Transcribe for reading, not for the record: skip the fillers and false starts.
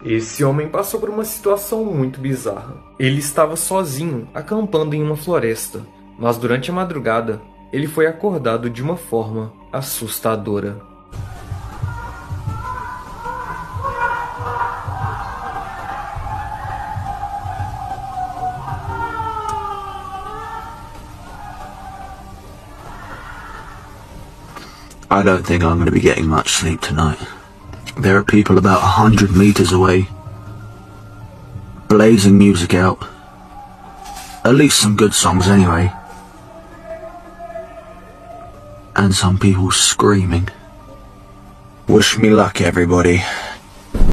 Esse homem passou por uma situação muito bizarra. Ele estava sozinho, acampando em uma floresta, mas durante a madrugada, ele foi acordado de uma forma assustadora. I don't think I'm going to be getting much sleep tonight. There are people about 100 meters away, blazing music out. At least some good songs anyway. And some people screaming. Wish me luck, everybody.